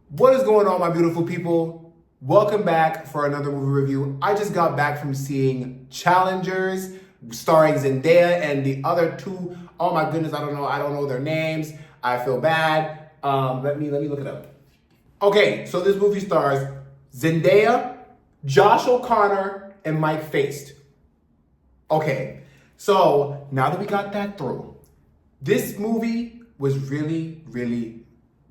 What is going on, my beautiful people? Welcome back for another movie review. I just got back from seeing Challengers, starring Zendaya and the other two. Oh my goodness, I don't know their names. I feel bad. Let me look it up. Okay, so this movie stars Zendaya, Josh O'Connor, and Mike Faced. Okay, so now that we got that through, this movie was really, really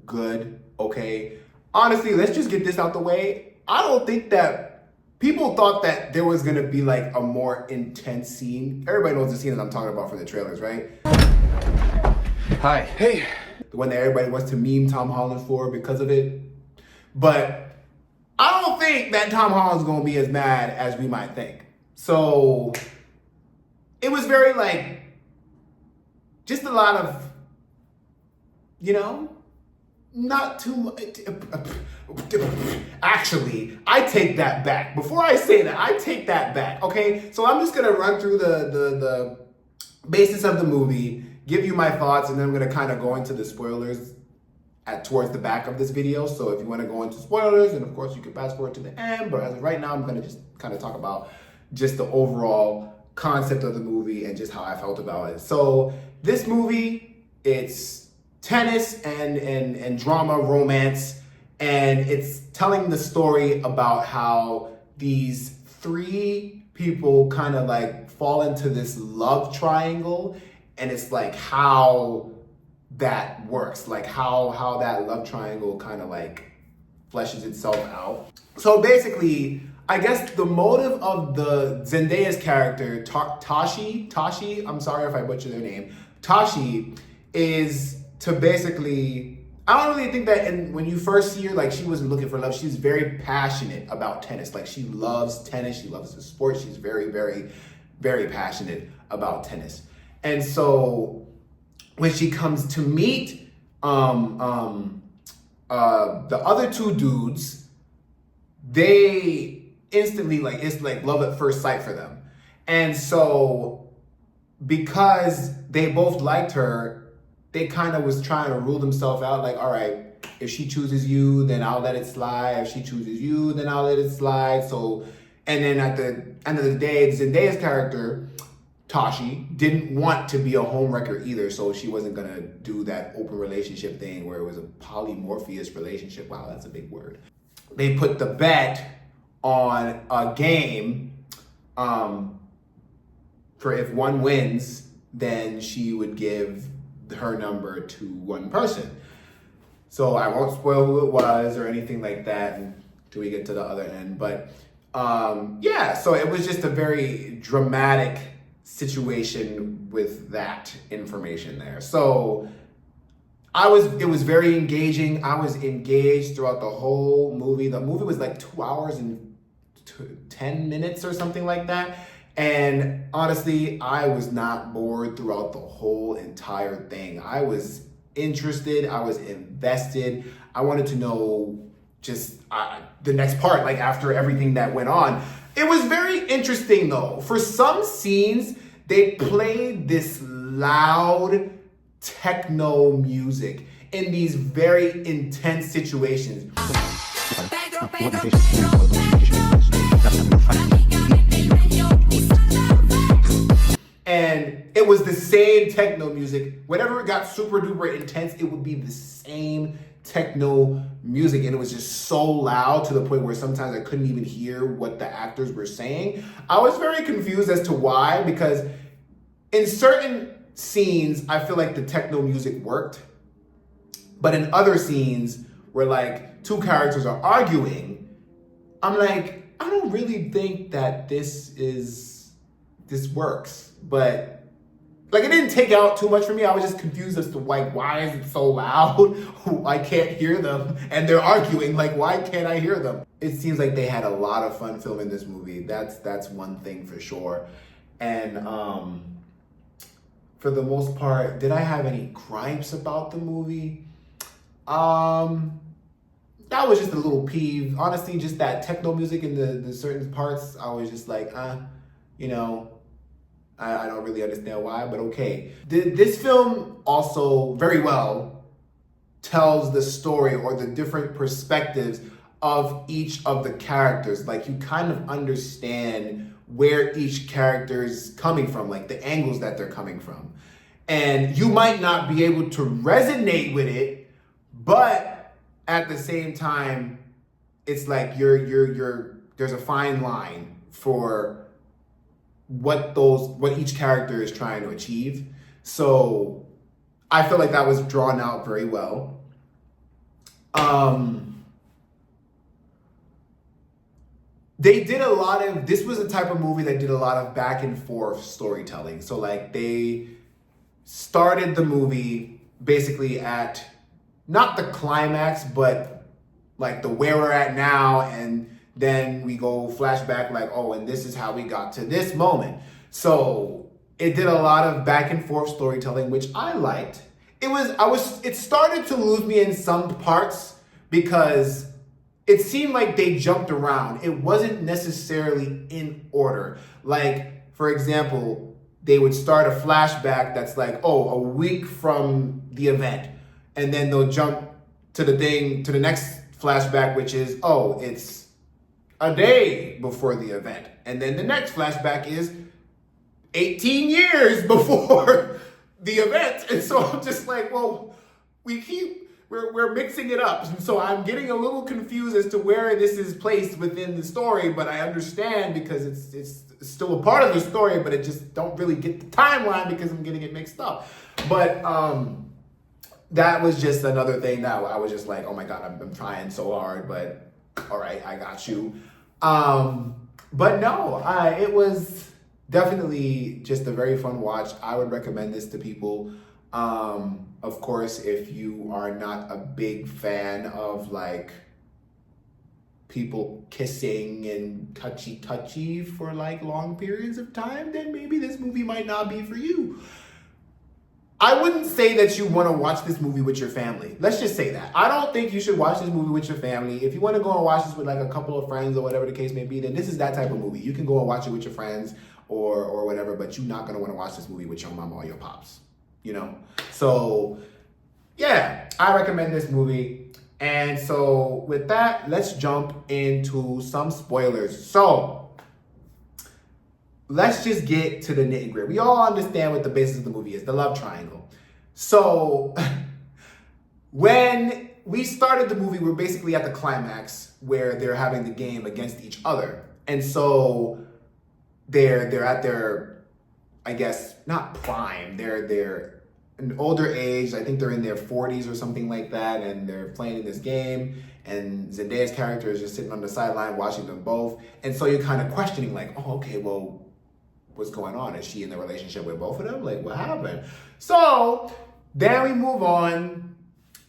good, okay? Honestly, let's just get this out the way. I don't think that people thought that there was gonna be like a more intense scene. Everybody knows the scene that I'm talking about from the trailers, right? Hi. Hey. The one that everybody wants to meme Tom Holland for because of it. But I don't think that Tom Holland's gonna be as mad as we might think. So it was very like, just a lot of, not too much. Actually, I take that back. Before I say that, I take that back, okay? So I'm just gonna run through the basis of the movie, give you my thoughts, and then I'm gonna kind of go into the spoilers towards the back of this video. So if you wanna go into spoilers, then of course you can fast forward to the end, but as of right now, I'm gonna just kind of talk about just the overall concept of the movie and just how I felt about it. So this movie, it's tennis and drama, romance, and it's telling the story about how these three people kind of like fall into this love triangle, and it's like how that works, like how that love triangle kind of like fleshes itself out. So basically, I guess the motive of the Zendaya's character, Tashi, I'm sorry if I butchered their name, Tashi, is to basically, I don't really think that when you first see her, like she wasn't looking for love. She's very passionate about tennis. Like she loves tennis. She loves the sport. She's very, very, very passionate about tennis. And so when she comes to meet the other two dudes, they instantly like, it's like love at first sight for them. And so because they both liked her, they kind of was trying to rule themselves out, like, all right, if she chooses you, then I'll let it slide. If she chooses you, then I'll let it slide. So, and then at the end of the day, Zendaya's character, Tashi, didn't want to be a homewrecker either, so she wasn't gonna do that open relationship thing where it was a polymorpheous relationship. Wow, that's a big word. They put the bet on a game for if one wins, then she would give her number to one person. So I won't spoil who it was or anything like that until we get to the other end. But yeah, so it was just a very dramatic situation with that information there. So it was very engaging. I was engaged throughout the whole movie. The movie was like 2 hours and 10 minutes or something like that. And honestly, I was not bored throughout the whole entire thing. I was interested, I was invested. I wanted to know just the next part, like after everything that went on. It was very interesting though. For some scenes, they played this loud techno music in these very intense situations. And it was the same techno music. Whenever it got super duper intense, it would be the same techno music. And it was just so loud to the point where sometimes I couldn't even hear what the actors were saying. I was very confused as to why, because in certain scenes, I feel like the techno music worked. But in other scenes where like two characters are arguing, I'm like, I don't really think that this works. But like it didn't take out too much for me. I was just confused as to like, why is it so loud? I can't hear them and they're arguing. Like, why can't I hear them? It seems like they had a lot of fun filming this movie. That's one thing for sure. And for the most part, did I have any gripes about the movie? That was just a little peeve. Honestly, just that techno music in the certain parts, I was just like, I don't really understand why, but okay. This film also very well tells the story or the different perspectives of each of the characters. Like you kind of understand where each character is coming from, like the angles that they're coming from. And you might not be able to resonate with it, but at the same time, it's like there's a fine line for what each character is trying to achieve. So I feel like that was drawn out very well. They did a lot of, this was a type of movie that did a lot of back and forth storytelling. So like they started the movie basically at not the climax, but like the where we're at now, and then we go flashback like, oh, and this is how we got to this moment. So it did a lot of back and forth storytelling, which I liked. It started to lose me in some parts because it seemed like they jumped around. It wasn't necessarily in order. Like, for example, they would start a flashback that's like, oh, a week from the event. And then they'll jump to the next flashback, which is, oh, it's a day before the event. And then the next flashback is 18 years before the event. And so I'm just like, well, we're mixing it up. And so I'm getting a little confused as to where this is placed within the story, but I understand because it's still a part of the story, but it just don't really get the timeline because I'm getting it mixed up. But that was just another thing that I was just like, oh my God, I'm trying so hard, but all right, I got you. But no, it was definitely just a very fun watch. I would recommend this to people. Of course, if you are not a big fan of like people kissing and touchy for like long periods of time, then maybe this movie might not be for you. I wouldn't say that you want to watch this movie with your family. Let's just say that. I don't think you should watch this movie with your family. If you want to go and watch this with like a couple of friends or whatever the case may be, then this is that type of movie. You can go and watch it with your friends or whatever, but you're not going to want to watch this movie with your mama or your pops, you know? So yeah, I recommend this movie. And so with that, let's jump into some spoilers. So let's just get to the nitty gritty. We all understand what the basis of the movie is, the love triangle. So when we started the movie, we're basically at the climax where they're having the game against each other. And so they're at their, I guess, not prime. They're an older age. I think they're in their 40s or something like that, and they're playing in this game. And Zendaya's character is just sitting on the sideline watching them both. And so you're kind of questioning, like, oh, okay, well, what's going on? Is she in the relationship with both of them? Like, what happened? So then we move on.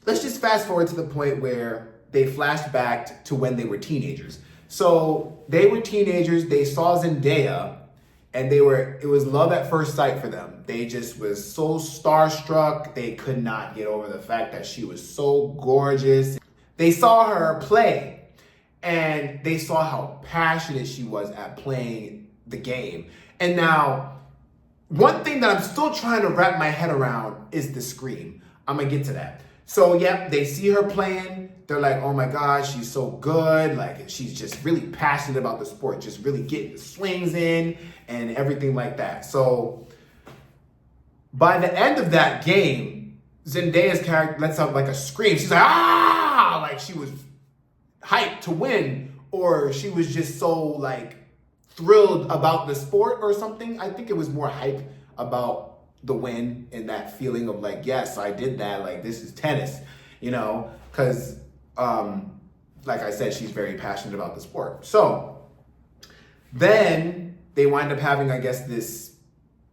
Let's just fast forward to the point where they flashed back to when they were teenagers. So they were teenagers. They saw Zendaya, and it was love at first sight for them. They just was so starstruck. They could not get over the fact that she was so gorgeous. They saw her play, and they saw how passionate she was at playing the game. And now, one thing that I'm still trying to wrap my head around is the scream. I'm gonna get to that. So, yep, they see her playing. They're like, oh my gosh, she's so good. Like, she's just really passionate about the sport, just really getting the swings in and everything like that. So, by the end of that game, Zendaya's character lets out like a scream. She's like, ah! Like she was hyped to win, or she was just so like thrilled about the sport or something. I think it was more hype about the win and that feeling of like, yes, I did that. Like, this is tennis, you know, because like I said, she's very passionate about the sport. So then they wind up having, I guess, this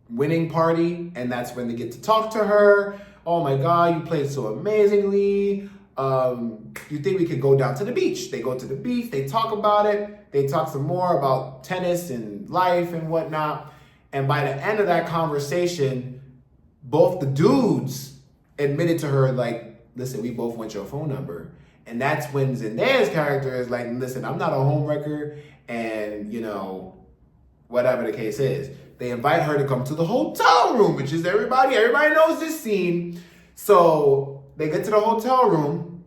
winning party, and that's when they get to talk to her. Oh my God, you played so amazingly. You think we could go down to the beach? They go to the beach, they talk about it. They talk some more about tennis and life and whatnot. And by the end of that conversation, both the dudes admitted to her, like, listen, we both want your phone number. And that's when Zendaya's character is like, listen, I'm not a homewrecker, and, you know, whatever the case is. They invite her to come to the hotel room, which is everybody knows this scene. So they get to the hotel room.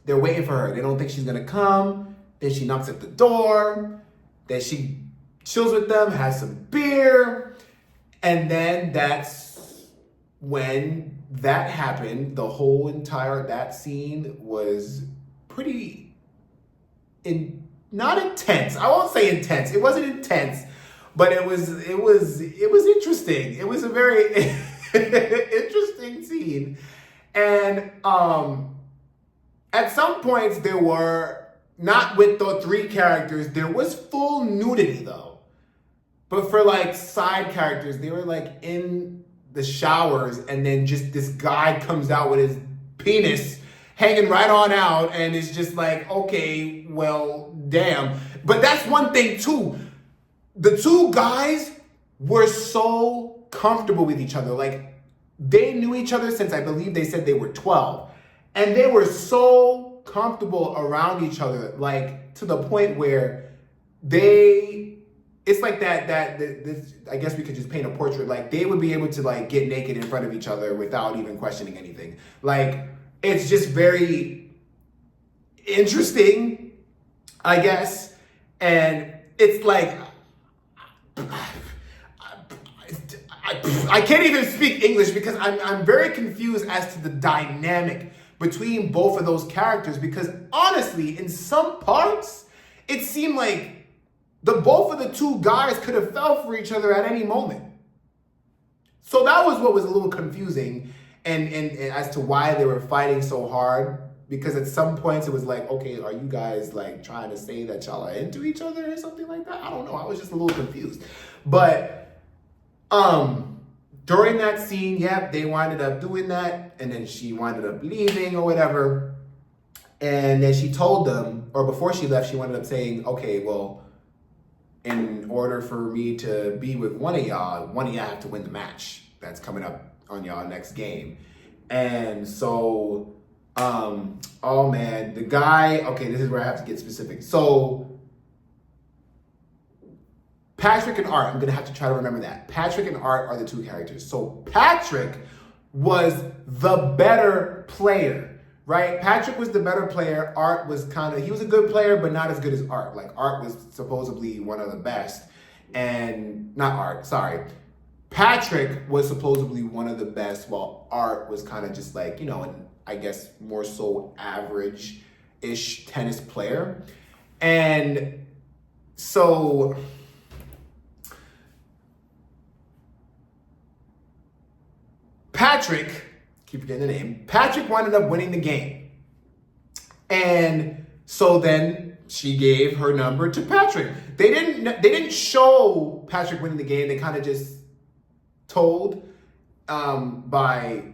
They're waiting for her. They don't think she's gonna come. Then she knocks at the door. Then she chills with them, has some beer. And then that's when that happened. The whole entire, that scene was pretty, not intense. I won't say intense. It wasn't intense, but it was interesting. It was a very interesting scene. And at some points there were, not with the three characters, there was full nudity though. But for like side characters, they were like in the showers and then just this guy comes out with his penis hanging right on out and it's just like, okay, well, damn. But that's one thing too. The two guys were so comfortable with each other. Like, they knew each other since I believe they said they were 12. And they were so comfortable around each other, like to the point where it's like this, I guess we could just paint a portrait. Like, they would be able to like get naked in front of each other without even questioning anything. Like, it's just very interesting, I guess. And it's like, I can't even speak English because I'm very confused as to the dynamic between both of those characters, because honestly, in some parts, it seemed like both of the two guys could have fell for each other at any moment. So that was what was a little confusing and as to why they were fighting so hard, because at some points it was like, okay, are you guys like trying to say that y'all are into each other or something like that? I don't know. I was just a little confused. But during that scene, yeah, they winded up doing that, and then she winded up leaving or whatever. And then she told them, or before she left, she winded up saying, okay, well, in order for me to be with one of y'all have to win the match that's coming up on y'all next game. And so, oh man, the guy, okay, this is where I have to get specific. So, Patrick and Art, I'm gonna have to try to remember that. Patrick and Art are the two characters. So Patrick was the better player, right? Patrick was the better player. Art was he was a good player, but not as good as Art. Like, Art was supposedly one of the best. And, not Art, sorry. Patrick was supposedly one of the best, while Art was kind of just like, I guess more so average-ish tennis player. And so Patrick, keep forgetting the name, Patrick wound up winning the game. And so then she gave her number to Patrick. They didn't show Patrick winning the game. They kind of just told by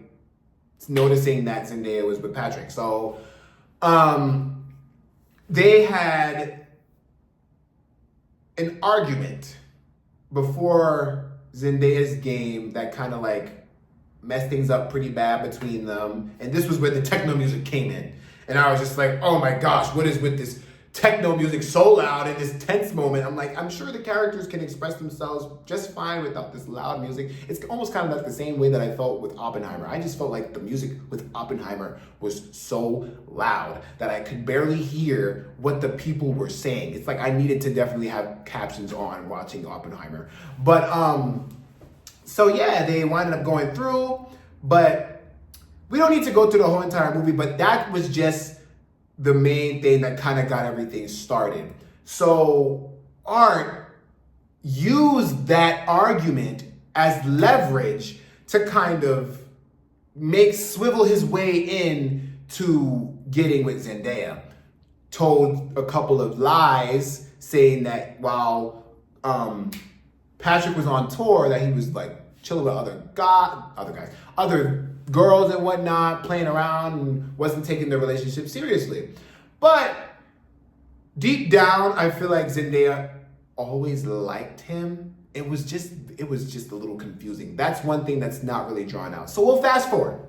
noticing that Zendaya was with Patrick. So they had an argument before Zendaya's game that kind of like messed things up pretty bad between them. And this was where the techno music came in. And I was just like, oh my gosh, what is with this techno music so loud in this tense moment? I'm like, I'm sure the characters can express themselves just fine without this loud music. It's almost kind of like the same way that I felt with Oppenheimer. I just felt like the music with Oppenheimer was so loud that I could barely hear what the people were saying. It's like I needed to definitely have captions on watching Oppenheimer. But so yeah, they winded up going through, but we don't need to go through the whole entire movie, but that was just the main thing that kind of got everything started. So Art used that argument as leverage to kind of swivel his way in to getting with Zendaya. Told a couple of lies saying that while Patrick was on tour, that he was like chilling with other girls and whatnot, playing around and wasn't taking the relationship seriously. But deep down, I feel like Zendaya always liked him. It was just a little confusing. That's one thing that's not really drawn out. So we'll fast forward.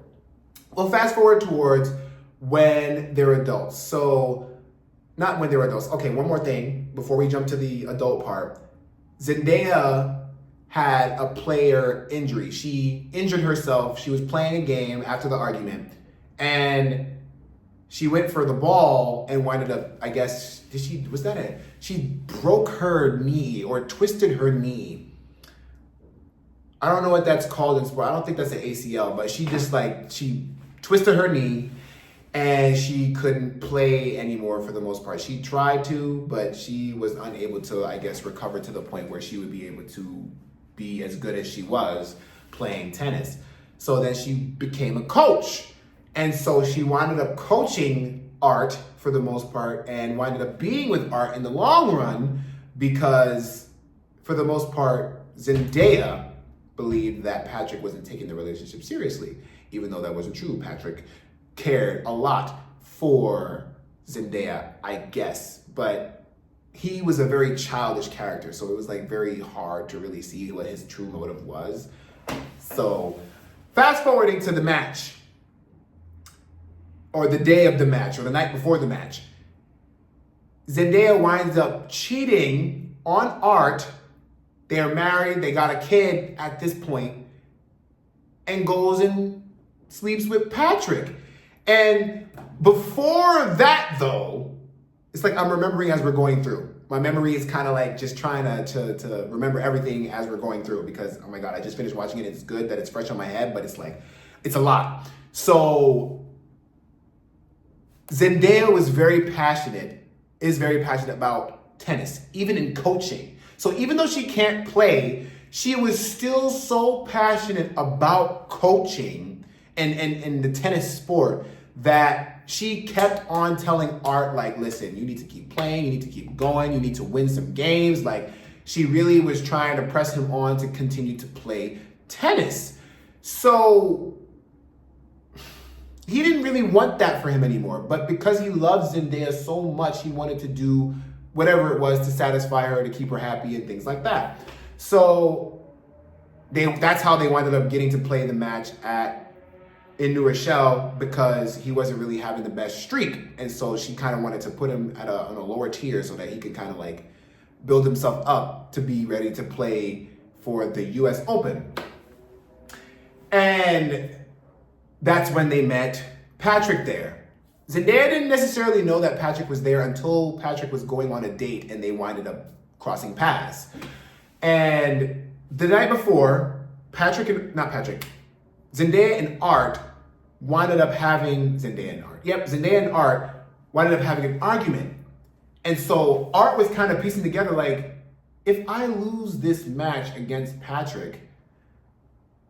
We'll fast forward towards when they're adults. So not when they're adults. Okay, one more thing before we jump to the adult part. Zendaya had a player injury. She injured herself. She was playing a game after the argument, And she went for the ball and winded up, I guess, she broke her knee or twisted her knee. I don't know what that's called in sport. I don't think that's an ACL, but she twisted her knee and she couldn't play anymore for the most part. She tried to, but she was unable to, I guess, recover to the point where she would be able to be as good as she was playing tennis. So then she became a coach. And so she wound up coaching Art for the most part and wound up being with Art in the long run because, for the most part, Zendaya believed that Patrick wasn't taking the relationship seriously, even though that wasn't true. Patrick cared a lot for Zendaya, I guess, but he was a very childish character, so it was like very hard to really see what his true motive was. So, fast forwarding to the match, or the day of the match, or the night before the match, Zendaya winds up cheating on Art. They're married, they got a kid at this point, and goes and sleeps with Patrick. And before that, though, it's like I'm remembering as we're going through. My memory is kind of like just trying to remember everything as we're going through because, oh my God, I just finished watching it. It's good that it's fresh on my head, but it's like, it's a lot. So Zendaya is very passionate about tennis, even in coaching. So even though she can't play, she was still so passionate about coaching and the tennis sport that she kept on telling Art, like, listen, you need to keep playing, you need to keep going, you need to win some games. Like, she really was trying to press him on to continue to play tennis. So he didn't really want that for him anymore. But because he loved Zendaya so much, he wanted to do whatever it was to satisfy her, to keep her happy and things like that. So that's how they wound up getting to play the match in New Rochelle, because he wasn't really having the best streak. And so she kind of wanted to put him on a lower tier so that he could kind of like build himself up to be ready to play for the US Open. And that's when they met Patrick there. Zendaya didn't necessarily know that Patrick was there until Patrick was going on a date and they winded up crossing paths. And the night before, Zendaya and Art winded up having, Zendaya and Art winded up having an argument. And so Art was kind of piecing together, like, if I lose this match against Patrick,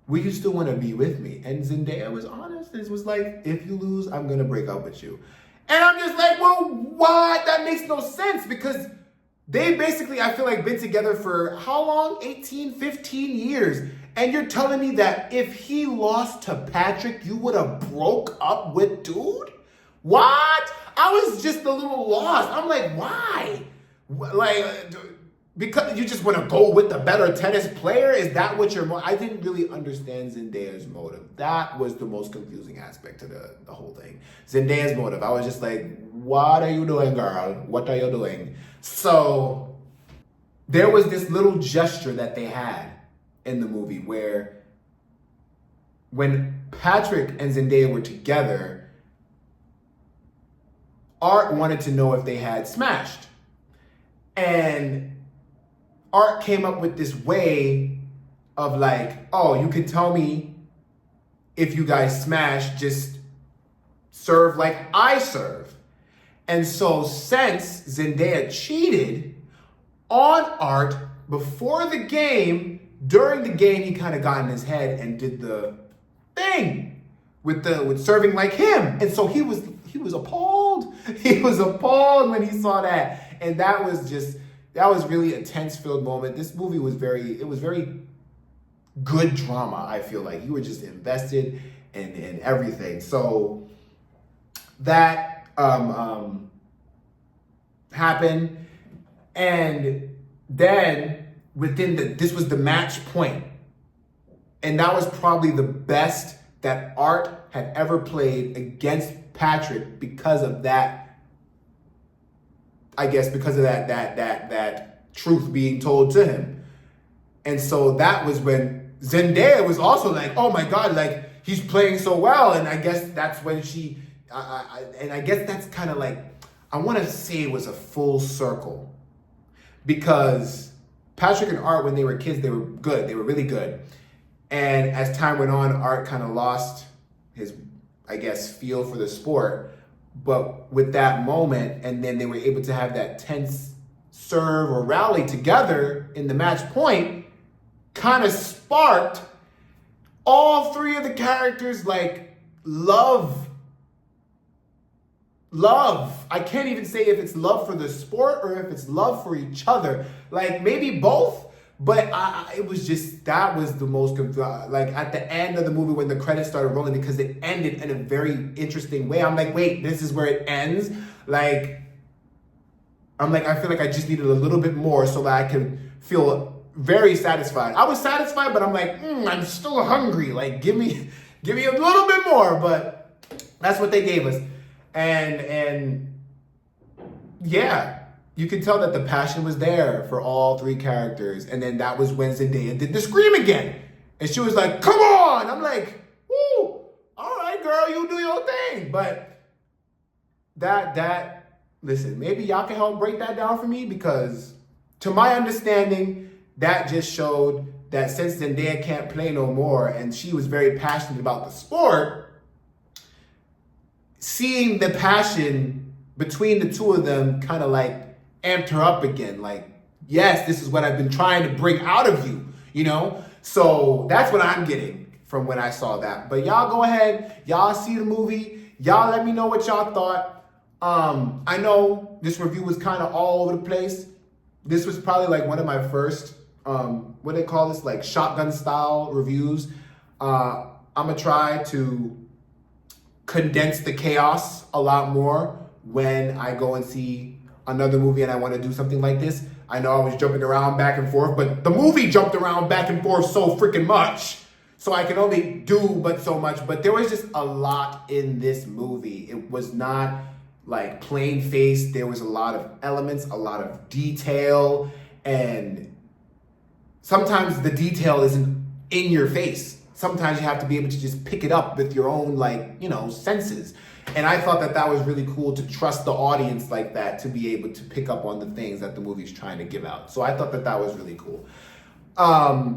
will you still want to be with me? And Zendaya was honest and was like, if you lose, I'm going to break up with you. And I'm just like, well, what? That makes no sense, because they basically, I feel like, been together for how long? 18, 15 years. And you're telling me that if he lost to Patrick, you would have broke up with dude? What? I was just a little lost. I'm like, why? Like, because you just want to go with the better tennis player? Is that what I didn't really understand Zendaya's motive. That was the most confusing aspect to the whole thing. Zendaya's motive. I was just like, what are you doing, girl? What are you doing? So there was this little gesture that they had in the movie where when Patrick and Zendaya were together, Art wanted to know if they had smashed. And Art came up with this way of like, oh, you can tell me if you guys smash, just serve like I serve. And so since Zendaya cheated on Art before the game, during the game, he kind of got in his head and did the thing with serving like him. And so he was appalled. He was appalled when he saw that. And that was really a tense-filled moment. This movie was very good drama, I feel like. You were just invested in everything. So that happened. And then this was the match point. And that was probably the best that Art had ever played against Patrick because of that, I guess, because of that truth being told to him. And so that was when Zendaya was also like, oh my God, like, he's playing so well. And I guess that's when and I guess that's kind of like, I want to say it was a full circle. Because Patrick and Art, when they were kids, they were good. They were really good. And as time went on, Art kind of lost his, I guess, feel for the sport. But with that moment, and then they were able to have that tense serve or rally together in the match point, kind of sparked all three of the characters like love. I can't even say if it's love for the sport or if it's love for each other. Like maybe both. But it was just, that was the most, like at the end of the movie when the credits started rolling, because it ended in a very interesting way. I'm like, wait, this is where it ends? Like, I feel like I just needed a little bit more so that I can feel very satisfied. I was satisfied, but I'm like, I'm still hungry. Like, give me a little bit more. But that's what they gave us. And yeah. You can tell that the passion was there for all three characters. And then that was when Zendaya did the scream again. And she was like, come on! I'm like, woo! All right, girl, you do your thing. But listen, maybe y'all can help break that down for me, because to my understanding, that just showed that since Zendaya can't play no more and she was very passionate about the sport, seeing the passion between the two of them kind of like amped her up again. Like, yes, this is what I've been trying to bring out of you, you know? So that's what I'm getting from when I saw that. But y'all go ahead, y'all see the movie, y'all let me know what y'all thought. I know this review was kind of all over the place. This was probably like one of my first, what do they call this? Like shotgun style reviews. I'm gonna try to condense the chaos a lot more when I go and see another movie and I want to do something like this. I know I was jumping around back and forth, but the movie jumped around back and forth so freaking much. So I can only do but so much. But there was just a lot in this movie. It was not like plain faced. There was a lot of elements, a lot of detail. And sometimes the detail isn't in your face. Sometimes you have to be able to just pick it up with your own, like, senses. And I thought that was really cool, to trust the audience like that, to be able to pick up on the things that the movie's trying to give out. So I thought that was really cool.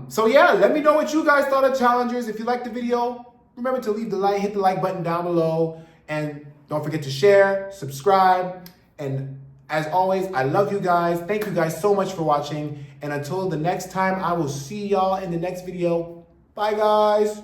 So yeah, let me know what you guys thought of Challengers. If you liked the video, remember to hit the like button down below. And don't forget to share, subscribe. And as always, I love you guys. Thank you guys so much for watching. And until the next time, I will see y'all in the next video. Bye, guys.